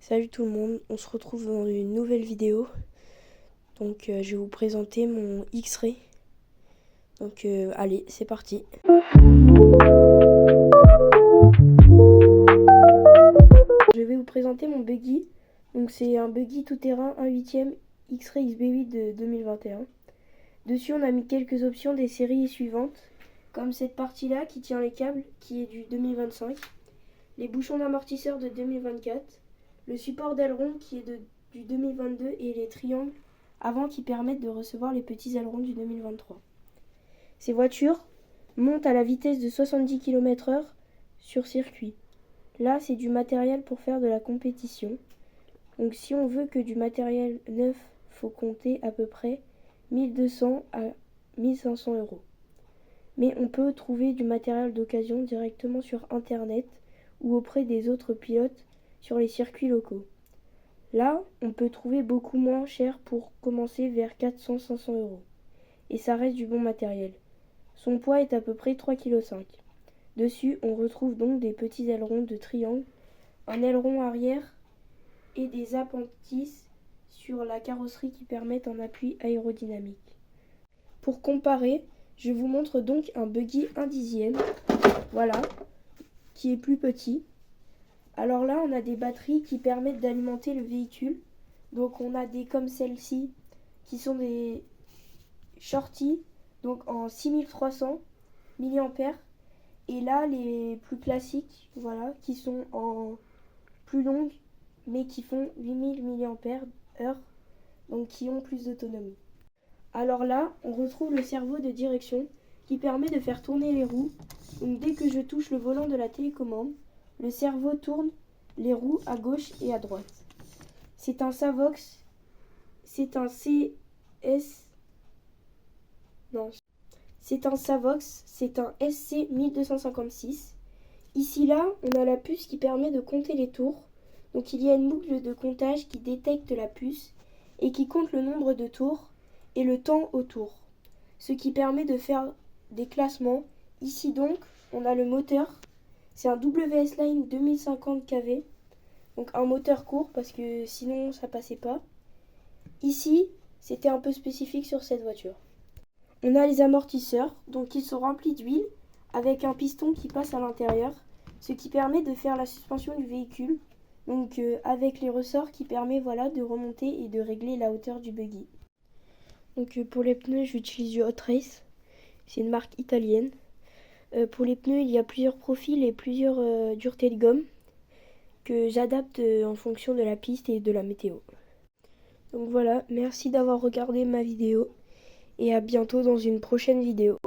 Salut tout le monde, on se retrouve dans une nouvelle vidéo. Donc je vais vous présenter mon X-Ray. Donc allez, c'est parti. Je vais vous présenter mon buggy. Donc c'est un buggy tout-terrain 1/8 X-Ray XB8 de 2021. Dessus on a mis quelques options des séries suivantes, comme cette partie-là qui tient les câbles, qui est du 2025. Les bouchons d'amortisseur de 2024. Le support d'aileron qui est du 2022 et les triangles avant qui permettent de recevoir les petits ailerons du 2023. Ces voitures montent à la vitesse de 70 km/h sur circuit. Là, c'est du matériel pour faire de la compétition. Donc si on veut que du matériel neuf, faut compter à peu près 1200 à 1500 euros. Mais on peut trouver du matériel d'occasion directement sur internet ou auprès des autres pilotes sur les circuits locaux. Là, on peut trouver beaucoup moins cher pour commencer vers 400-500 euros. Et ça reste du bon matériel. Son poids est à peu près 3,5 kg. Dessus, on retrouve donc des petits ailerons de triangle, un aileron arrière et des appendices sur la carrosserie qui permettent un appui aérodynamique. Pour comparer, je vous montre donc un buggy 1/10, voilà, qui est plus petit. Alors là, on a des batteries qui permettent d'alimenter le véhicule. Donc on a des comme celle-ci, qui sont des shorty, donc en 6300 mAh. Et là, les plus classiques, voilà, qui sont en plus longues, mais qui font 8000 mAh, donc qui ont plus d'autonomie. Alors là, on retrouve le servot de direction qui permet de faire tourner les roues. Donc dès que je touche le volant de la télécommande, le servot tourne les roues à gauche et à droite. C'est un Savox, c'est un Savox, c'est un SC 1256. Ici là, on a la puce qui permet de compter les tours. Donc il y a une boucle de comptage qui détecte la puce et qui compte le nombre de tours et le temps au tour. Ce qui permet de faire des classements. Ici donc, on a le moteur. C'est un WS Line 2050 kV. Donc un moteur court parce que sinon ça passait pas. Ici, c'était un peu spécifique sur cette voiture. On a les amortisseurs, donc ils sont remplis d'huile avec un piston qui passe à l'intérieur, ce qui permet de faire la suspension du véhicule. Donc avec les ressorts qui permet voilà de remonter et de régler la hauteur du buggy. Donc pour les pneus, j'utilise du Hot Race. C'est une marque italienne. Pour les pneus, il y a plusieurs profils et plusieurs duretés de gomme que j'adapte en fonction de la piste et de la météo. Donc voilà, merci d'avoir regardé ma vidéo et à bientôt dans une prochaine vidéo.